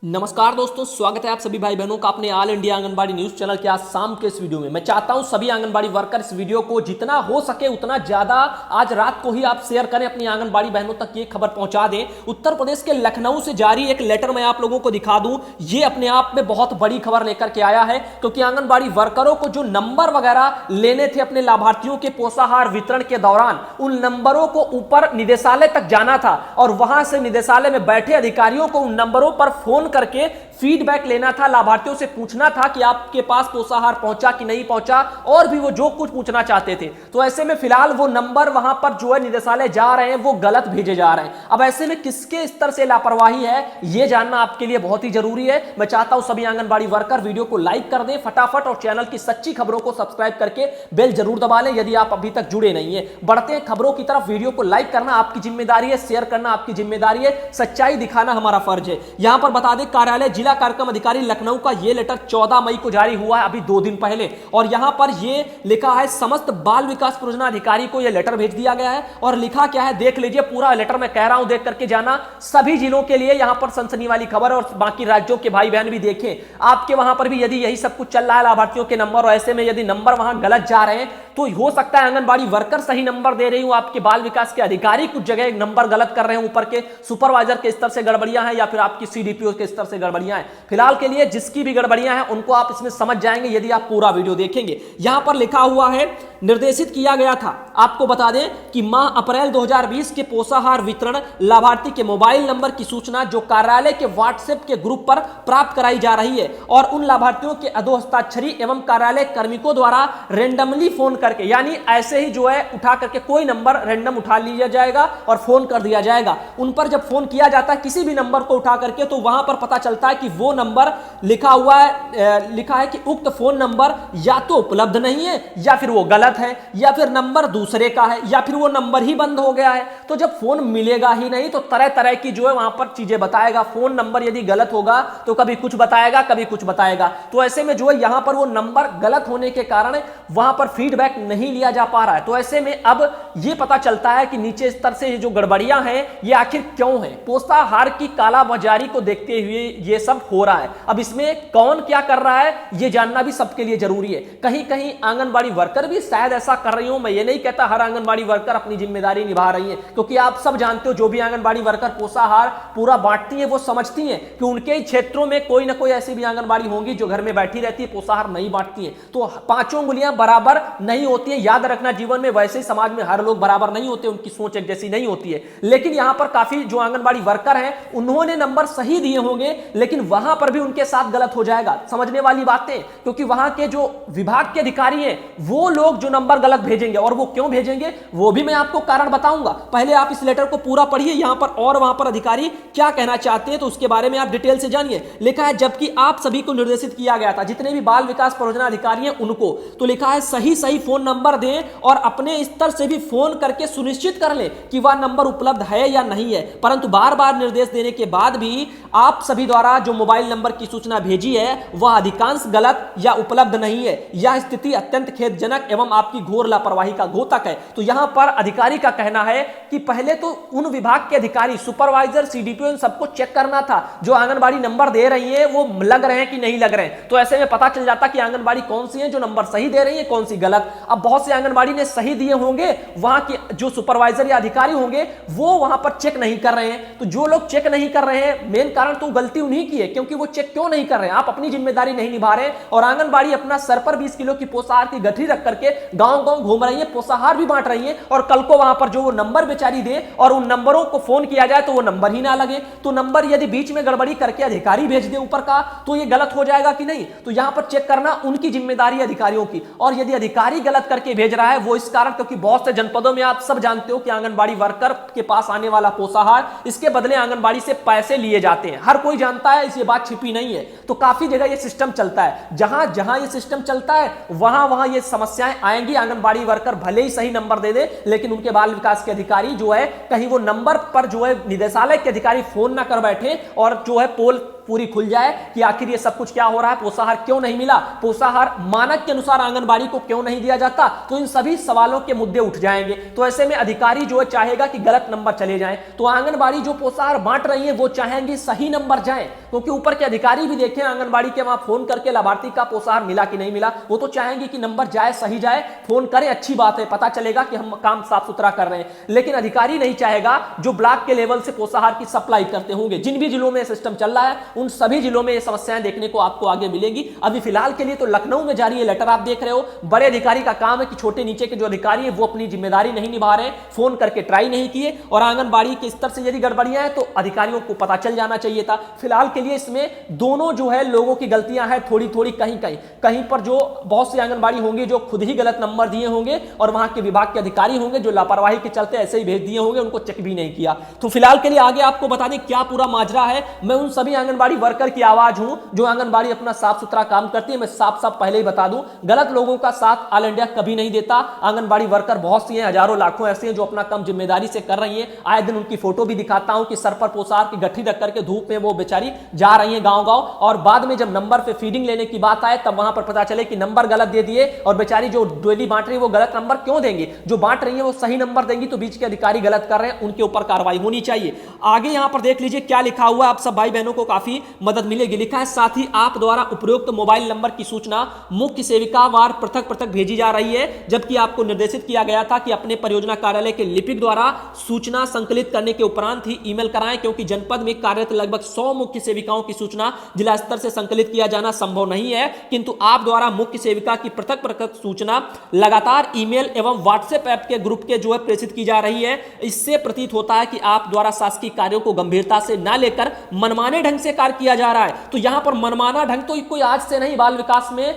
नमस्कार दोस्तों, स्वागत है आप सभी भाई बहनों का अपने all India anganwadi news channel के आज शाम के इस वीडियो में। मैं चाहता हूं सभी आंगनबाड़ी वर्कर इस वीडियो को जितना हो सके उतना ज्यादा आज रात को ही आप शेयर करें, अपनी आंगनबाड़ी बहनों तक ये खबर पहुंचा दें। उत्तर प्रदेश के लखनऊ से जारी एक लेटर मैं आप लोगों को दिखा दूं, ये अपने आप में बहुत बड़ी खबर लेकर के आया है, क्योंकि आंगनबाड़ी वर्करों को जो नंबर वगैरह लेने थे अपने लाभार्थियों के पोषाहार वितरण के दौरान, उन नंबरों को ऊपर निदेशालय तक जाना था और वहां से निदेशालय में बैठे अधिकारियों को उन नंबरों पर फोन करके फीडबैक लेना था, लाभार्थियों से पूछना था कि आपके पास पोषाहार पहुंचा कि नहीं पहुंचा, और भी वो जो कुछ पूछना चाहते थे। तो ऐसे में फिलहाल वो नंबर वहां पर जो है निदेशालय जा रहे हैं वो गलत भेजे जा रहे हैं। अब ऐसे में किसके स्तर से लापरवाही है ये जानना आपके लिए बहुत ही जरूरी है। मैं चाहता हूं सभी आंगनबाड़ी वर्कर वीडियो को लाइक कर दें फटाफट और चैनल की सच्ची खबरों को सब्सक्राइब करके बेल जरूर दबा लें यदि आप अभी तक जुड़े नहीं है। बढ़ते हैं खबरों की तरफ। वीडियो को लाइक करना आपकी जिम्मेदारी है, शेयर करना आपकी जिम्मेदारी है, सच्चाई दिखाना हमारा फर्ज है। यहां पर बता दें, कार्यालय जिला कार्यक्रम अधिकारी लखनऊ का यह लेटर 14 मई को जारी हुआ है, अभी 2 दिन पहले, और यहां पर यह लिखा है समस्त बाल विकास परियोजना अधिकारी को यह लेटर भेज दिया गया है। और लिखा क्या है देख लीजिए, पूरा लेटर मैं कह रहा हूं, देख करके जाना सभी जिलों के लिए। यहां पर सनसनी वाली खबर, और बाकी राज्यों के भाई बहन भी देखें, आपके वहां पर भी यदि यही सब कुछ चल रहा है लाभार्थियों के नंबर, और ऐसे में यदि नंबर वहां गलत जा रहे हैं तो हो सकता है आंगनबाड़ी वर्कर सही नंबर दे रही हूं, आपके बाल विकास के अधिकारी कुछ जगह नंबर गलत कर रहे हैं, ऊपर के सुपरवाइजर के स्तर से गड़बड़ियां हैं या फिर आपकी सीडीपीओ के स्तर से गड़बड़ियां हैं। फिलहाल के लिए जिसकी भी गड़बड़ियां हैं उनको आप इसमें समझ जाएंगे यदि आप पूरा वीडियो देखेंगे। यहां पर लिखा हुआ है, निर्देशित किया गया था, आपको बता दें कि माह अप्रैल 2020 के पोषाहार वितरण लाभार्थी के मोबाइल नंबर की सूचना जो कार्यालय के व्हाट्सएप के ग्रुप पर प्राप्त कराई जा रही है, और उन लाभार्थियों के अधोहस्ताक्षरी एवं कार्यालय कार्मिकों द्वारा रेंडमली फोन करके, यानी ऐसे ही जो है उठा करके कोई नंबर रेंडम उठा लिया जाएगा और फोन कर दिया जाएगा। उन पर जब फोन किया जाता है किसी भी नंबर को उठा करके, तो वहां पर पता चलता है कि वो नंबर लिखा है कि उक्त फोन नंबर या तो उपलब्ध नहीं है, या फिर वो गलत है, या फिर नंबर दूसरे का है, या फिर वो नंबर ही बंद हो गया है। तो जब फोन मिलेगा ही नहीं तो तरह तरह की जो है वहां पर चीजें बताएगा। फोन नंबर यदि गलत होगा तो कभी कुछ बताएगा, कभी कुछ बताएगा। तो ऐसे में जो है यहां पर वो नंबर गलत होने के कारण वहां पर फीडबैक नहीं लिया जा पा रहा है। तो ऐसे में अब ये पता चलता है कि नीचे स्तर से जो गड़बड़ियां हैं ये आखिर क्यों है। पोषाहार की कालाबाजारी को देखते हुए ये सब हो रहा है। अब इसमें कौन क्या कर रहा है ये जानना भी सबके लिए जरूरी है। कहीं कहीं आंगनबाड़ी वर्कर भी शायद ऐसा कर रही हूं, मैं ये नहीं कहता हर आंगनबाड़ी वर्कर अपनी जिम्मेदारी निभा रही है, क्योंकि आप सब जानते हो जो भी आंगनबाड़ी वर्कर पोषाहार पूरा बांटती है वो समझती हैं कि उनके क्षेत्रों में कोई ना कोई ऐसी भी आंगनबाड़ी होंगी जो घर में बैठी रहती है, पोषाहार नहीं बांटती है। तो पांचों उंगलियां बराबर नहीं होती है, याद रखना। जीवन में वैसे ही समाज में हर लोग बराबर नहीं होते, उनकी सोच एक जैसी नहीं होती है। लेकिन यहां पर काफी जो आंगनबाड़ी वर्कर हैं उन्होंने नंबर सही दिए होंगे, लेकिन वहां पर भी उनके साथ गलत हो जाएगा। समझने वाली बातें, क्योंकि वहां के जो विभाग के अधिकारी हैं वो लोग जो नंबर गलत भेजेंगे, और वो क्यों भेजेंगे वो भी मैं आपको कारण बताऊंगा। पहले आप इस लेटर को पूरा पढ़िए, यहां पर और वहां पर अधिकारी क्या कहना चाहते हैं तो उसके बारे में आप डिटेल से जानिए। लिखा है, जबकि आप सभी को निर्देशित किया गया था, जितने भी बाल विकास परियोजना अधिकारी हैं उनको, तो लिखा है सही फोन नंबर दें और अपने स्तर से भी फोन करके सुनिश्चित कर लें कि वह नंबर उपलब्ध है या नहीं है। परंतु बार बार निर्देश देने के बाद भी आप सभी द्वारा जो मोबाइल नंबर की सूचना भेजी है वह अधिकांश गलत या उपलब्ध नहीं है। यह स्थिति अत्यंत खेदजनक एवं आपकी घोर लापरवाही का घोतक है। तो यहां पर अधिकारी का कहना है कि पहले तो उन विभाग के अधिकारी, सुपरवाइजर, सीडीपीओ, इन सबको चेक करना था जो आंगनबाड़ी नंबर दे रही है वो लग रहे हैं कि नहीं लग रहे हैं। तो ऐसे में पता चल जाता कि आंगनबाड़ी कौन सी है जो नंबर सही दे रही है, कौन सी गलत। अब बहुत से आंगनबाड़ी ने सही दिए होंगे, वहां के जो सुपरवाइजर या अधिकारी होंगे वो वहां पर चेक नहीं कर रहे हैं। तो जो लोग चेक नहीं कर रहे हैं, मेन कारण तो गलती उन्हीं की है, क्योंकि वो चेक क्यों नहीं कर रहे हैं, आप अपनी जिम्मेदारी नहीं निभा रहे। और आंगनबाड़ी अपना सर पर 20 किलो की पोषाहार की गठरी रख करके गांव गांव घूम रही है, पोषाहार भी बांट रही है, और कल को वहां पर जो वो नंबर बेचारी दे और उन नंबरों को फोन किया जाए तो वो नंबर ही ना लगे। तो नंबर यदि बीच में गड़बड़ी करके अधिकारी भेज दे ऊपर का तो ये गलत हो जाएगा कि नहीं। तो यहां पर चेक करना उनकी जिम्मेदारी है, अधिकारियों की। और यदि अधिकारी गलत करके भेज रहा है वो इस कारण, क्योंकि बहुत से जनपदों में आप सब जानते हो कि आंगनबाड़ी वर्कर के पास आने वाला पोषाहार, इसके बदले आंगनबाड़ी से पैसे लिए जाते हैं। हर कोई जानता है, इस ये बात छिपी नहीं है। तो काफी जगह ये सिस्टम चलता है। जहां जहां ये सिस्टम चलता है वहां वहां ये समस्याएं आएंगी। आंगनबाड़ी वर्कर भले ही सही नंबर दे दे, लेकिन उनके बाल विकास के अधिकारी जो है कहीं वो नंबर पर जो है निदेशालय के अधिकारी फोन ना कर बैठे और जो है पोल पूरी खुल जाए कि आखिर ये सब कुछ क्या हो रहा है, पोषाहार क्यों नहीं मिला, पोषाहार मानक के अनुसार आंगनबाड़ी को क्यों नहीं दिया जाता, तो इन सभी सवालों के मुद्दे उठ जाएंगे। तो ऐसे में अधिकारी जो है चाहेगा कि गलत नंबर चले जाएं, तो आंगनबाड़ी जो पोषाहार बांट रही है वो चाहेंगे सही नंबर जाए, क्योंकि ऊपर के अधिकारी भी देखें आंगनबाड़ी के वहां फोन करके लाभार्थी का पोषाहार मिला कि नहीं मिला, वो तो चाहेंगे कि नंबर जाए, सही जाए, फोन करें, अच्छी बात है, पता चलेगा कि हम काम साफ सुथरा कर रहे हैं। लेकिन अधिकारी नहीं चाहेगा जो ब्लॉक के लेवल से पोषाहार की सप्लाई करते होंगे, जिन भी जिलों में सिस्टम चल रहा है उन सभी जिलों में ये समस्याएं देखने को आपको आगे मिलेंगी। अभी फिलहाल के लिए तो लखनऊ में जारी ये लेटर आप देख रहे हो, बड़े अधिकारी का काम है कि छोटे नीचे के जो अधिकारी है वो अपनी जिम्मेदारी नहीं निभा रहे, फोन करके ट्राई नहीं किए, और आंगनबाड़ी के स्तर से यदि गड़बड़ियां हैं तो अधिकारियों को पता चल जाना चाहिए था। फिलहाल के लिए इसमें दोनों जो है लोगों की गलतियां हैं, थोड़ी थोड़ी कहीं पर जो बहुत सी आंगनबाड़ी होंगी जो खुद ही गलत नंबर दिए होंगे, और वहां के विभाग के अधिकारी होंगे जो लापरवाही के चलते ऐसे ही भेज दिए होंगे, उनको चेक भी नहीं किया। तो फिलहाल के लिए आगे आपको बता दें क्या पूरा माजरा है। मैं उन सभी आंगनबाड़ी वर्कर की आवाज हूं जो आंगनबाड़ी अपना साफ सुथरा काम करती है। मैं साफ साफ पहले ही बता दूं, गलत लोगों का साथ ऑल इंडिया कभी नहीं देता। आंगनबाड़ी वर्कर बहुत सी हैं, हजारों लाखों ऐसी हैं जो अपना काम जिम्मेदारी से कर रही हैं। आए दिन उनकी फोटो भी दिखाता हूं कि सर पर पोषाहार की गठरी रख करके धूप में वो बेचारी जा रही है गांव गांव, और बाद में जब नंबर पे फीडिंग लेने की बात आए तब वहां पर पता चले कि नंबर गलत दे दिए, और बेचारी जो डेली बांट रही है वो गलत नंबर क्यों देंगे, जो बांट रही है वो सही नंबर देंगी, तो बीच के अधिकारी गलत कर रहे हैं, उनके ऊपर कार्रवाई होनी चाहिए। आगे यहां पर देख लीजिए क्या लिखा हुआ, आप सब भाई बहनों को काफी मदद मिलेगी। लिखा है साथ ही आप द्वारा उपयुक्त मोबाइल नंबर की सूचना मुख्य सेविका वार पृथक पृथक भेजी जा रही है, जबकि आपको निर्देशित किया गया था कि अपने परियोजना कार्यालय के लिपिक द्वारा सूचना संकलित करने के उपरांत ही ईमेल कराएं, क्योंकि जनपद में कार्यरत लगभग 100 मुख्य सेविकाओं की सूचना जिला स्तर से संकलित किया जाना संभव नहीं है, किंतु आप द्वारा मुख्य सेविका की पृथक पृथक सूचना लगातार ईमेल एवं व्हाट्सएप ऐप के ग्रुप के जो है प्रेषित की जा रही है। इससे प्रतीत होता है कि आप द्वारा शासकीय कार्यों को गंभीरता से ना लेकर मनमाने ढंग से कार्य किया जा रहा है। तो यहां पर मनमाना ढंग तो कोई आज से नहीं, बाल विकास में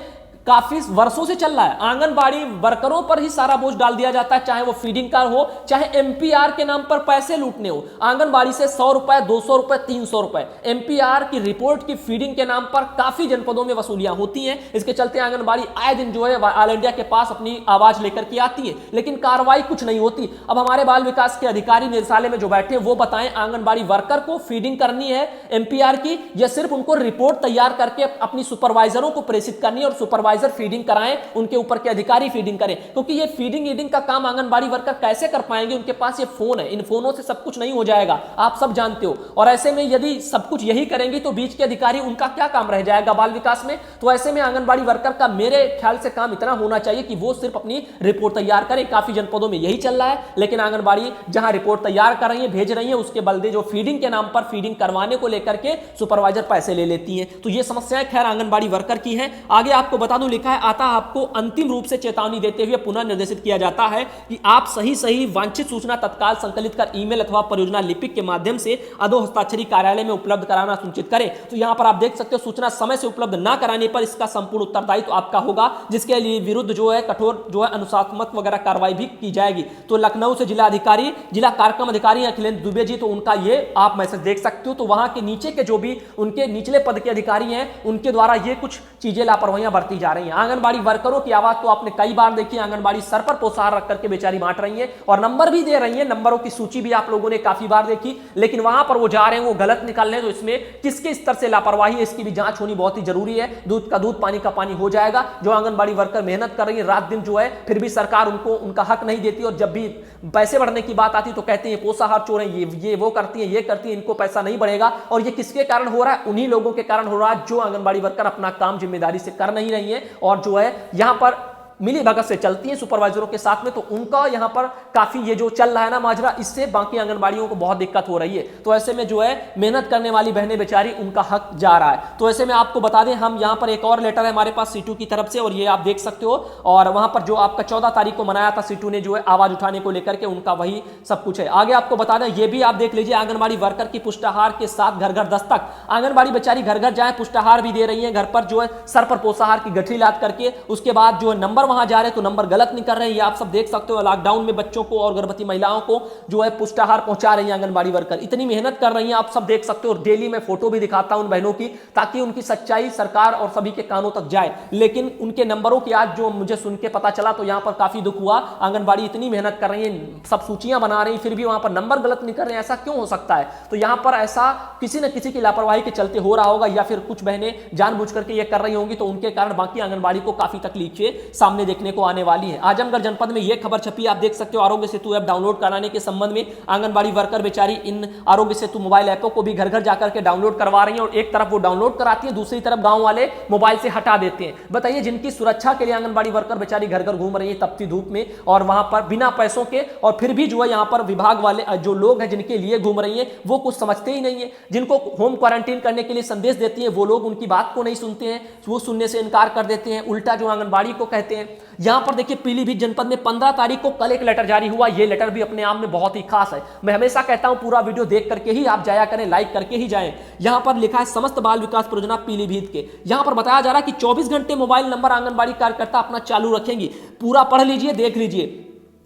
काफी वर्षों से चल रहा है। आंगनबाड़ी वर्करों पर ही सारा बोझ डाल दिया जाता है, चाहे वो फीडिंग का हो, चाहे एमपीआर के नाम पर पैसे लूटने हो। आंगनबाड़ी से 100 रुपए, 200 रुपए, 300 रुपए एमपीआर की रिपोर्ट की फीडिंग के नाम पर काफी जनपदों में वसूलियां होती हैं। इसके चलते आंगनबाड़ी आए दिन जो है ऑल इंडिया के पास अपनी आवाज लेकर के आती है, लेकिन कार्रवाई कुछ नहीं होती। अब हमारे बाल विकास के अधिकारी निदेशालय में जो बैठे वो बताएं, आंगनबाड़ी वर्कर को फीडिंग करनी है एमपीआर की, या सिर्फ उनको रिपोर्ट तैयार करके अपनी सुपरवाइजरों को प्रेषित करनी है और सुपरवाइजर फीडिंग कराएं, उनके ऊपर के अधिकारी फीडिंग करें, क्योंकि ये फीडिंग ईडिंग का काम आंगनबाड़ी वर्कर कैसे कर पाएंगे, उनके पास ये फोन है, इन फोनों से सब कुछ नहीं हो जाएगा, आप सब जानते हो। और ऐसे में यदि सब कुछ यही करेंगी तो बीच के अधिकारी उनका क्या काम रह जाएगा बाल विकास में। तो ऐसे में आंगनबाड़ी वर्कर का मेरे ख्याल से काम इतना होना चाहिए कि वो सिर्फ अपनी रिपोर्ट तैयार करें। काफी जनपदों में यही चल रहा है, लेकिन आंगनबाड़ी जहां रिपोर्ट तैयार कर रही है, भेज रही है, उसके बदले जो फीडिंग के नाम पर फीडिंग करवाने को लेकर के सुपरवाइजर पैसे ले लेती है। तो ये समस्याएं खैर आंगनबाड़ी वर्कर की है। आगे आपको बता दूं, लिखा है आता आपको अंतिम रूप से चेतावनी देते हुए पुनः निर्देशित किया जाता है कि आप सही वांछित सूचना तत्काल संकलित कर ईमेल अथवा परियोजना लिपिक के माध्यम से अधो हस्ताक्षरी कार्यालय में उपलब्ध कराना सुनिश्चित करें। तो यहां पर आप देख सकते हो, सूचना समय से उपलब्ध ना कराने पर इसका संपूर्ण उत्तरदायित्व आपका होगा, जिसके लिए विरुद्ध जो है कठोर जो है अनुशासनात्मक वगैरह कार्रवाई भी की जाएगी। तो लखनऊ से जिला अधिकारी, जिला कार्यक्रम अधिकारी अखिलेंद्र दुबे जी, तो उनका ये आप मैसेज देख सकते हो। तो वहां के नीचे के जो भी उनके निचले पद के अधिकारी हैं, उनके द्वारा ये कुछ चीजें लापरवाहियां बरती जा रही हैं। आंगनबाड़ी वर्करों की आवाज तो आपने कई बार देखी, आंगनबाड़ी सर पर पोषाहार रख करके बेचारी बांट रही है और नंबर भी दे रही है, नंबरों की सूची भी आप लोगों ने काफी बार देखी, लेकिन वहां पर वो जा रहे हैं, वो गलत निकाल रहे हैं। तो इसमें किसके स्तर से लापरवाही है, इसकी भी जांच होनी बहुत ही जरूरी है। दूध का दूध, पानी का पानी हो जाएगा। जो आंगनबाड़ी वर्कर मेहनत कर रही है रात दिन जो है, फिर भी सरकार उनको उनका हक नहीं देती, और जब भी पैसे बढ़ने की बात आती तो कहते हैं पोषाहार चोर है, ये वो करती है, ये करती है, इनको पैसा नहीं बढ़ेगा। और ये किसके कारण हो रहा है? उन्हीं लोगों के कारण हो रहा है जो आंगनबाड़ी वर्कर अपना काम जिम्मेदारी से कर नहीं रही है, और जो है यहां पर मिली भगत से चलती है सुपरवाइजरों के साथ में। तो उनका यहां पर काफी ये जो चल रहा है ना माजरा, इससे बाकी आंगनबाड़ियों को बहुत दिक्कत हो रही है। तो ऐसे में जो है मेहनत करने वाली बहनें बेचारी, उनका हक जा रहा है। तो ऐसे में आपको बता दें, हम यहां पर एक और लेटर है हमारे पास सीटू की तरफ से, और ये आप देख सकते हो। और वहां पर जो आपका 14 तारीख को मनाया था सीटू ने, जो है आवाज उठाने को लेकर के, उनका वही सब कुछ है। आगे आपको बता दें, ये भी आप देख लीजिए, आंगनबाड़ी वर्कर की पुष्टाहार के साथ घर घर दस्तक। आंगनबाड़ी बेचारी घर घर जाए, पुष्टाहार भी दे रही है, घर पर जो है सर पर पोषाहार की गठरी लाद करके, उसके बाद जो है नंबर नंबर वहां जा रहे हैं तो नंबर गलत नहीं कर रहे हैं, ये आप सब देख सकते हो। लॉकडाउन में बच्चों को और गर्भवती महिलाओं को जो है पुष्टाहार पहुंचा रही है आंगनबाड़ी वर्कर, इतनी मेहनत कर रही हैं, आप सब देख सकते हो। और डेली मैं फोटो भी दिखाता हूं उन बहनों की, ताकि उनकी सच्चाई सरकार और सभी के कानों तक जाए। लेकिन उनके नंबरों की आज जो मुझे सुन के पता चला तो यहां पर काफी दुख हुआ। आंगनबाड़ी इतनी मेहनत कर रही है, सब सूचियां बना रही, फिर भी वहां पर नंबर गलत नहीं कर रहे हैं, ऐसा क्यों हो सकता है? तो यहां पर ऐसा किसी न किसी की लापरवाही के चलते हो रहा होगा, या फिर कुछ बहनें जानबूझ करके ये कर रही होंगी, तो उनके कारण बाकी आंगनबाड़ी को काफी तकलीफें सामने देखने को आने वाली है। आजमगढ़ जनपद में यह खबर छपी, आप देख सकते हो। आरोग्य सेतु ऐप डाउनलोड कराने के संबंध में आंगनबाड़ी वर्कर बेचारी इन आरोग्य सेतु मोबाइल ऐपों को भी घर घर जाकर के डाउनलोड करवा रही हैं, और एक तरफ वो डाउनलोड कराती है, दूसरी तरफ गांव वाले मोबाइल से हटा देते हैं। बताइए, जिनकी सुरक्षा के लिए आंगनबाड़ी वर्कर बेचारी घर घर घूम रही है तपती धूप में, और वहां पर बिना पैसों के, और फिर भी जो है यहां पर विभाग वाले जो लोग हैं जिनके लिए घूम रही है वो कुछ समझते ही नहीं है। जिनको होम क्वारंटीन करने के लिए संदेश देती है वो लोग उनकी बात को नहीं सुनते हैं, वो सुनने से इनकार कर देते हैं, उल्टा जो आंगनबाड़ी को कहते हैं। यहां पर देखिए, पीलीभीत जनपद में 15 तारीख को कल एक लेटर जारी हुआ। यह लेटर भी अपने आप में बहुत ही खास है। मैं हमेशा कहता हूं पूरा वीडियो देख करके ही आप जाया करें, लाइक करके ही जाएं। यहां पर लिखा है, समस्त बाल विकास परियोजना पीलीभीत के। यहां पर बताया जा रहा है कि 24 घंटे मोबाइल नंबर आंगनबाड़ी कार्यकर्ता अपना चालू रखेंगी। पूरा पढ़ लीजिए, देख लीजिए।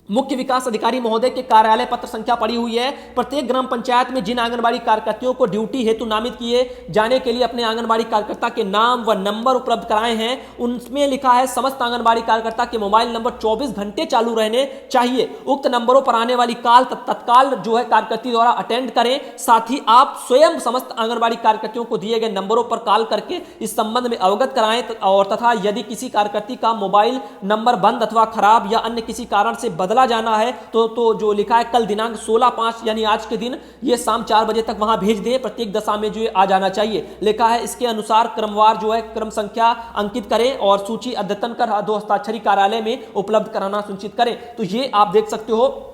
मुख्य विकास अधिकारी महोदय के कार्यालय पत्र संख्या पड़ी हुई है। प्रत्येक ग्राम पंचायत में जिन आंगनबाड़ी कार्यकर्तियों को ड्यूटी हेतु नामित किए जाने के लिए अपने आंगनबाड़ी कार्यकर्ता के नाम व नंबर उपलब्ध कराए हैं, उनमें लिखा है समस्त आंगनबाड़ी कार्यकर्ता के मोबाइल नंबर 24 घंटे चालू रहने चाहिए। उक्त नंबरों पर आने वाली कॉल तत्काल जो है कार्यकर्ती द्वारा अटेंड करें। साथ ही आप स्वयं समस्त आंगनबाड़ी कार्यकर्तियों को दिए गए नंबरों पर कॉल करके इस संबंध में अवगत कराएं, और तथा यदि किसी कार्यकर्ती का मोबाइल नंबर बंद अथवा खराब या अन्य किसी कारण से बदला जाना है तो जो लिखा है कल दिनांक 16/5 यानी आज के दिन ये शाम 4 बजे तक वहां भेज दें। प्रत्येक दशा में जो आ जाना चाहिए, लिखा है। इसके अनुसार क्रमवार जो है क्रम संख्या अंकित करें और सूची अद्यतन कर 2 हस्ताक्षरी कार्यालय में उपलब्ध कराना सुनिश्चित करें। तो ये आप देख सकते हो,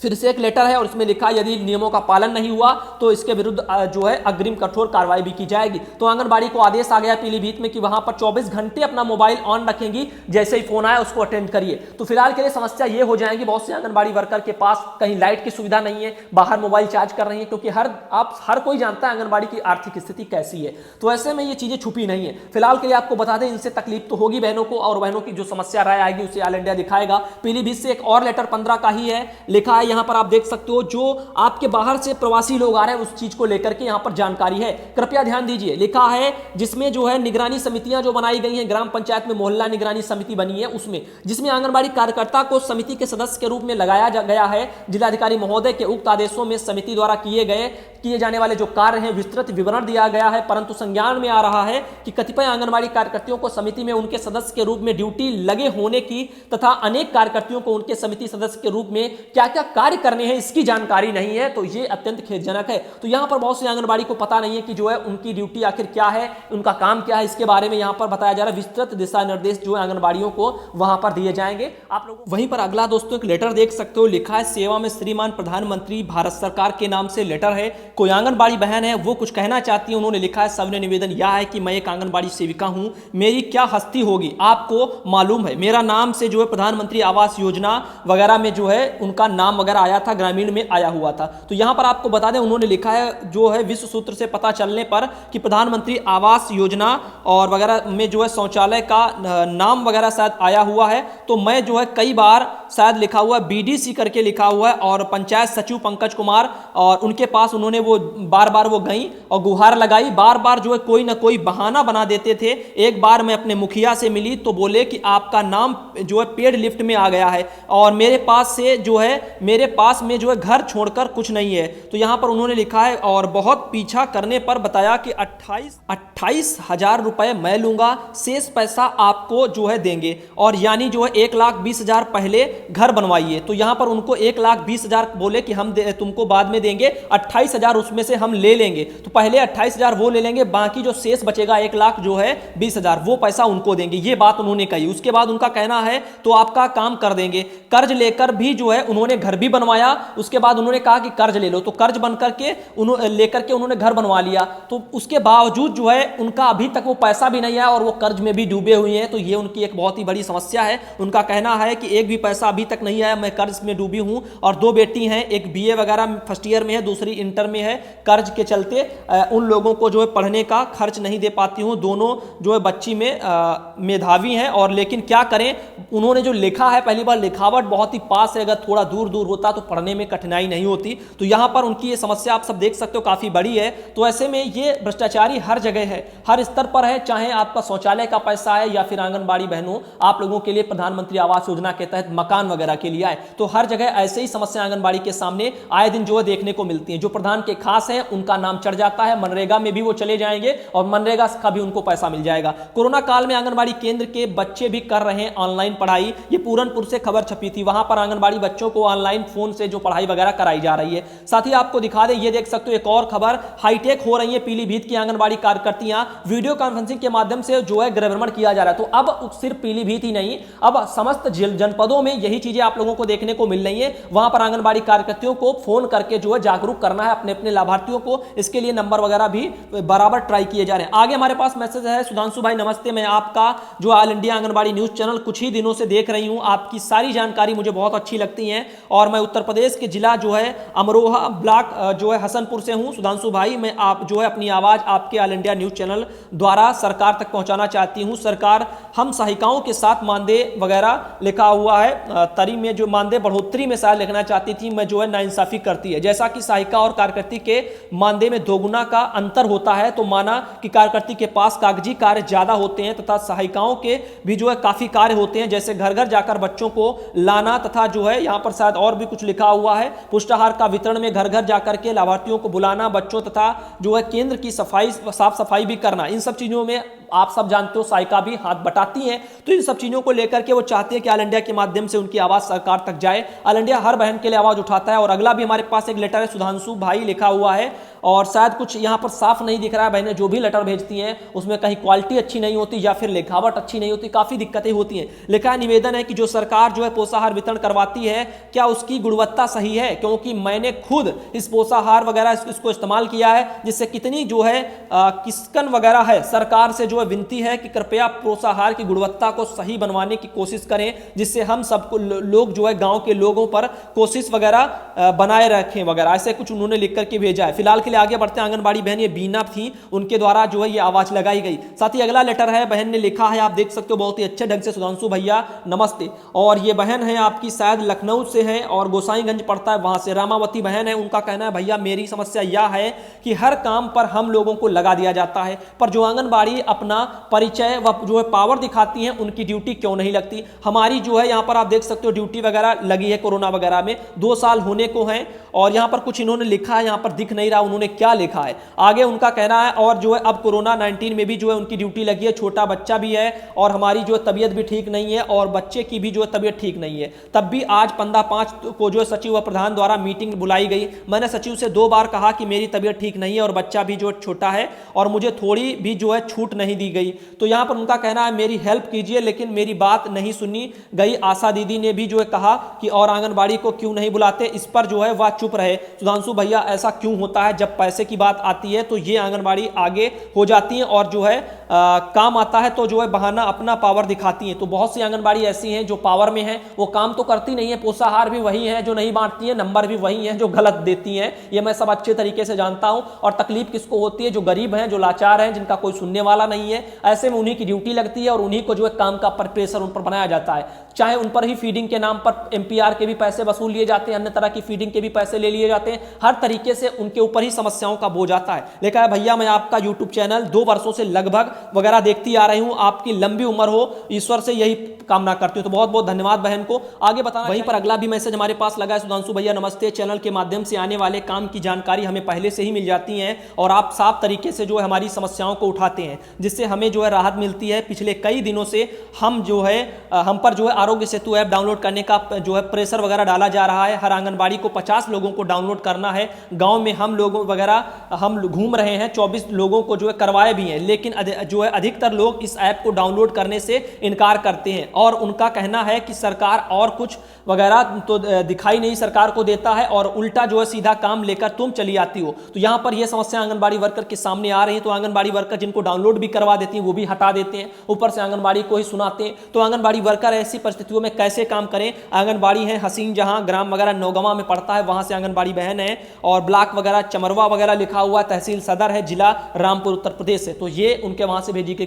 फिर से एक लेटर है और इसमें लिखा है यदि नियमों का पालन नहीं हुआ तो इसके विरुद्ध जो है अग्रिम कठोर कार्रवाई भी की जाएगी। तो आंगनबाड़ी को आदेश आ गया पीलीभीत में कि वहां पर 24 घंटे अपना मोबाइल ऑन रखेंगी, जैसे ही फोन आया उसको अटेंड करिए। तो फिलहाल के लिए समस्या ये हो जाएगी, बहुत से आंगनबाड़ी वर्कर के पास कहीं लाइट की सुविधा नहीं है, बाहर मोबाइल चार्ज कर रही है, क्योंकि हर कोई जानता है आंगनबाड़ी की आर्थिक स्थिति कैसी है। तो ऐसे में ये चीजें छुपी नहीं है। फिलहाल के लिए आपको बता दें, इनसे तकलीफ तो होगी बहनों को, और बहनों की जो समस्या राय आएगी उसे ऑल इंडिया दिखाएगा। पीलीभीत से एक और लेटर 15 का ही है, लिखा है यहां पर आप देख सकते हो, जो आपके बाहर से प्रवासी लोग आ रहे हैं उस चीज को लेकर के यहां पर जानकारी है, कृपया ध्यान दीजिए। लिखा है जिसमें जो है निगरानी समितियां जो बनाई गई हैं, ग्राम पंचायत में मोहल्ला निगरानी समिति बनी है उसमें, जिसमें आंगनबाड़ी कार्यकर्ता को समिति के सदस्य के रूप में लगाया गया है। जिलाधिकारी महोदय के उक्त आदेशों में समिति द्वारा किए जाने वाले जो कार्य हैं विस्तृत विवरण दिया गया है, परंतु संज्ञान में आ रहा है कि कतिपय आंगनबाड़ी कार्यकर्तियों को समिति में उनके सदस्य के रूप में ड्यूटी लगे होने की तथा अनेक कार्यकर्तियों को उनके समिति सदस्य के रूप में क्या क्या कार्य करने हैं इसकी जानकारी नहीं है। तो ये अत्यंत खेदजनक है। तो यहां पर बहुत सी आंगनबाड़ी को पता नहीं है कि जो है उनकी ड्यूटी आखिर क्या है, उनका काम क्या है, इसके बारे में यहां पर बताया जा रहा है। विस्तृत दिशा निर्देश जो है आंगनबाड़ियों को वहां पर दिए जाएंगे आप लोगों। वहीं पर अगला दोस्तों एक लेटर देख सकते हो, लिखा है सेवा में श्रीमान प्रधानमंत्री भारत सरकार के नाम से लेटर है। कोई आंगनबाड़ी बहन है वो कुछ कहना चाहती है, उन्होंने लिखा है सविनय निवेदन यह है कि मैं एक आंगनबाड़ी सेविका हूं, मेरी क्या हस्ती होगी आपको मालूम है। मेरा नाम से जो है प्रधानमंत्री आवास योजना वगैरह में जो है उनका नाम वगैरह आया था, ग्रामीण में आया हुआ था। तो यहां पर आपको बता दें, उन्होंने लिखा है जो है विश्व सूत्र से पता चलने पर कि प्रधानमंत्री आवास योजना और वगैरह में जो है शौचालय का नाम वगैरह शायद आया हुआ है। तो मैं जो है कई बार शायद लिखा हुआ है बीडीसी करके लिखा हुआ है, और पंचायत सचिव पंकज कुमार और उनके पास उन्होंने वो बार बार वो गई और गुहार लगाई, बार बार जो है कोई ना कोई बहाना बना देते थे। एक बार मैं अपने मुखिया से मिली तो बोले कि आपका नाम जो है पेड लिफ्ट में आ गया है, और मेरे पास में जो है घर छोड़कर कुछ नहीं है। तो यहां पर उन्होंने लिखा है और बहुत पीछा करने पर बताया कि 28,000 रुपए मैं लूंगा, शेष पैसा आपको जो है देंगे, और यानी जो है 1,20,000 पहले घर बनवाइए। तो यहां पर उनको 1,20,000 बोले कि हम तुमको बाद में देंगे, 28,000 उसमें से हम ले लेंगे। तो पहले 28,000 वो ले लेंगे, बाकी जो शेष बचेगा 1,20,000 वो पैसा उनको देंगे, ये बात उन्होंने कही। उसके बाद उनका कहना है तो आपका काम कर देंगे। कर्ज लेकर भी जो है उन्होंने घर भी बनवाया, उसके बाद उन्होंने कहा कि कर्ज ले लो, तो कर्ज बन करके लेकर के उन्होंने घर बनवा लिया। तो उसके बावजूद जो है उनका अभी तक वो पैसा भी नहीं आया और वो कर्ज में भी डूबे हुए हैं। तो ये उनकी एक बहुत ही बड़ी समस्या है। उनका कहना है कि एक भी पैसा पैसा अभी तक नहीं आया, मैं कर्ज में डूबी हूं। और 2 बेटी हैं, एक बीए वगैरह फर्स्ट ईयर में है, दूसरी इंटर में है। कर्ज के चलते उन लोगों को जो है पढ़ने का खर्च नहीं दे पाती हूं। दोनों जो है बच्ची में मेधावी हैं, और लेकिन क्या करें, उन्होंने जो लिखा है, पहली बार लिखावट बहुत ही पास है, अगर थोड़ा दूर दूर होता तो पढ़ने में कठिनाई नहीं होती। तो यहां पर उनकी ये समस्या आप सब देख सकते हो काफी बड़ी है। तो ऐसे में ये भ्रष्टाचारी हर जगह है, हर स्तर पर है, चाहे आपका शौचालय का पैसा है या फिर आंगनबाड़ी बहनों आप लोगों के लिए प्रधानमंत्री आवास योजना के तहत मकान वगैरह के लिए आए, तो हर जगह ऐसे ही समस्या आंगनबाड़ी के सामने आए दिन जो है देखने को मिलती है। जो प्रधान के खास है उनका नाम चढ़ जाता है, मनरेगा में भी वो चले जाएंगे और मनरेगा का भी उनको पैसा मिल जाएगा। कोरोना काल में आंगनबाड़ी केंद्र के बच्चे भी कर रहे हैं ऑनलाइन पढ़ाई, ये पूरनपुर से खबर छपी थी। वहां पर आंगनबाड़ी बच्चों को ऑनलाइन फोन से जो पढ़ाई वगैरह कराई जा रही है। साथ ही आपको दिखा दें, ये देख सकते हो एक और खबर, हाईटेक हो रही है पीलीभीत की आंगनबाड़ी कार्यकर्तियां, वीडियो कॉन्फ्रेंसिंग के माध्यम से जो है गृह भ्रमण किया जा रहा है। तो अब सिर्फ पीलीभीत ही नहीं, अब समस्त जनपदों में यही चीजें आप लोगों को देखने को मिल रही है। वहां पर आंगनबाड़ी कार्यकर्तियों को फोन करके जो है जागरूक करना है अपने अपने लाभार्थियों को, इसके लिए नंबर वगैरह भी बराबर ट्राई किए जा रहे हैं। आगे हमारे पास मैसेज है, सुधांशु भाई नमस्ते, मैं आपका जो all India anganwadi news channel कुछ ही दिनों से देख रही हूं, आपकी सारी जानकारी मुझे बहुत अच्छी लगती है, और मैं उत्तर प्रदेश के जिला जो है अमरोहा ब्लॉक जो है हसनपुर से हूं। सुधांशु भाई, मैं आप जो है अपनी आवाज आपके ऑल इंडिया न्यूज चैनल द्वारा सरकार तक पहुंचाना चाहती हूं। सरकार हम सहायिकाओं के साथ मानदेय वगैरह लिखा हुआ है, तरी में जो मानदेय बढ़ोतरी में शायद लिखना चाहती थी, मैं जो है नाइंसाफी करती है। जैसा कि सहायिका और कार्यकर्ती के मानदेय में दोगुना का अंतर होता है, तो माना कि कार्यकर्ती के पास कागजी कार्य ज्यादा होते हैं तथा सहायिकाओं के भी जो है काफी कार्य होते हैं, जैसे घर घर जाकर बच्चों को लाना तथा जो है यहां पर शायद और भी कुछ लिखा हुआ है, पुष्टाहार का वितरण में घर घर जाकर के लाभार्थियों को बुलाना, बच्चों तथा जो है केंद्र की सफाई साफ सफाई भी करना। इन सब चीजों में आप सब जानते हो सहायिका भी हाथ बटाती हैं। तो इन सब चीजों को लेकर के वो चाहते हैं कि ऑल इंडिया के माध्यम से उनकी आवाज सरकार तक जाए। ऑल इंडिया हर बहन के लिए आवाज उठाता है। और अगला भी हमारे पास एक लेटर है, सुधांशु भाई लिखा हुआ है, और शायद कुछ यहां पर साफ नहीं दिख रहा है, बहनें जो भी लेटर भेजती हैं उसमें कहीं क्वालिटी अच्छी नहीं होती या फिर लिखावट अच्छी नहीं होती, काफी दिक्कतें होती हैं। लिखा है, निवेदन है कि जो सरकार जो है पोषाहार वितरण करवाती है, क्या उसकी गुणवत्ता सही है, क्योंकि मैंने खुद इस पोषाहार वगैरह इसको इस्तेमाल किया है, जिससे कितनी जो है किस्कन वगैरह है। सरकार से जो है विनती है कि कृपया पोषाहार की गुणवत्ता को सही बनवाने की कोशिश करें, जिससे हम सबको लोग जो है गांव के लोगों पर कोशिश वगैरह बनाए रखें वगैरह, ऐसे कुछ उन्होंने लिख करके भेजा है। फिलहाल के लिए आगे बढ़ते हैं। आंगनबाड़ी बहन ये बीना थी, उनके द्वारा जो है ये आवाज लगाई गई। साथ ही अगला लेटर है, बहन ने लिखा है, आप देख सकते हो बहुत ही अच्छे ढंग से, सुधांशु भैया नमस्ते। और ये बहन है आपकी शायद लखनऊ से है और गोसाईगंज पड़ता है, वहां से रामावती बहन है। उनका कहना है, भैया मेरी समस्या यह है कि हर काम पर हम लोगों को लगा दिया जाता है, पर जो आंगनबाड़ी अपना परिचय व जो है पावर दिखाती है उनकी ड्यूटी क्यों नहीं लगती। हमारी जो है यहाँ पर आप देख सकते हो ड्यूटी वगैरह लगी है कोरोना वगैरह में, 2 साल होने को हैं। और यहाँ पर कुछ इन्होंने लिखा है, यहाँ पर दिख नहीं रहा उन्होंने क्या लिखा है। आगे उनका कहना है, और जो है अब कोरोना 19 में भी जो है उनकी ड्यूटी लगी है, छोटा बच्चा भी है और हमारी जो है तबीयत भी ठीक नहीं है और बच्चे की भी जो है तबीयत ठीक नहीं है। तब भी आज 15/5 को जो है सचिव व प्रधान द्वारा मीटिंग बुलाई गई। मैंने सचिव से 2 बार कहा कि मेरी तबीयत ठीक नहीं है और बच्चा भी जो छोटा है और मुझे थोड़ी भी जो है छूट नहीं दी गई। तो यहाँ पर उनका कहना है, मेरी हेल्प कीजिए, लेकिन मेरी बात नहीं सुनी गई। आशा दीदी ने भी जो है कहा कि और आंगनबाड़ी को क्यों नहीं बुलाते, इस पर जो है वह चुप रहे। सुधांशु भैया ऐसा क्यों होता है, जब पैसे की बात आती है तो ये आंगनबाड़ी आगे हो जाती है और जो है काम आता है तो जो है बहाना अपना पावर दिखाती है। तो बहुत सी आंगनबाड़ी ऐसी हैं जो पावर में है, वो काम तो करती नहीं है, पोषाहार भी वही है जो नहीं बांटती है, नंबर भी वही है जो गलत देती हैं। ये मैं सब अच्छे तरीके से जानता हूं। और तकलीफ किसको होती है, जो गरीब हैं, जो लाचार हैं, जिनका कोई सुनने वाला नहीं है, ऐसे में उन्हीं की ड्यूटी लगती है और उन्हीं को जो है काम का प्रेशर उन पर बनाया जाता है। चाहे उन पर ही फीडिंग के नाम पर एमपीआर के भी पैसे वसूल लिए जाते हैं, अन्य तरह की फीडिंग के भी पैसे ले लिए जाते हैं, हर तरीके से उनके ऊपर ही समस्याओं का बोझ आता है। लेकिन भैया मैं आपका यूट्यूब चैनल 2 वर्षों से लगभग वगैरह देखती आ रही हूं, आपकी लंबी उम्र हो, ईश्वर से यही कामना करती हूं। तो बहुत बहुत धन्यवाद बहन को। आगे बताना, वहीं पर अगला भी मैसेज हमारे पास लगा है, सुधांशु भैया नमस्ते, चैनल के माध्यम से आने वाले काम की जानकारी हमें पहले से ही मिल जाती है और आप साफ तरीके से जो है हमारी समस्याओं को उठाते हैं, जिससे हमें जो है राहत मिलती है। पिछले कई दिनों से हम जो है हम पर जो है आरोग्य सेतु ऐप डाउनलोड करने का जो है प्रेशर वगैरह डाला जा रहा है। हर आंगनबाड़ी को 50 लोगों को डाउनलोड करना है। गांव में हम लोगों वगैरह हम घूम रहे हैं, 24 लोगों को जो है करवाए भी हैं, लेकिन जो है अधिकतर लोग इस ऐप को डाउनलोड करने से इनकार करते हैं और उनका कहना है कि सरकार और कुछ वगैरह तो दिखाई नहीं सरकार को देता है और उल्टा जो है सीधा काम लेकर तुम चली आती हो। तो यहां पर यह समस्या आंगनबाड़ी वर्कर के सामने आ रही है। तो आंगनबाड़ी वर्कर जिनको डाउनलोड भी करवा देती हैं वो भी हटा देते हैं, ऊपर से आंगनबाड़ी को ही सुनाते हैं। तो आंगनबाड़ी वर्कर ऐसी परिस्थितियों में कैसे काम करें? आंगनबाड़ी है हसीन जहां ग्राम वगैरह नौगवां में पड़ता है, वहां से आंगनबाड़ी बहन है और ब्लॉक वगैरह चमरवा वगैरह लिखा हुआ, तहसील सदर है, जिला रामपुर उत्तर प्रदेश से। तो ये उनके वहां से भेजी गई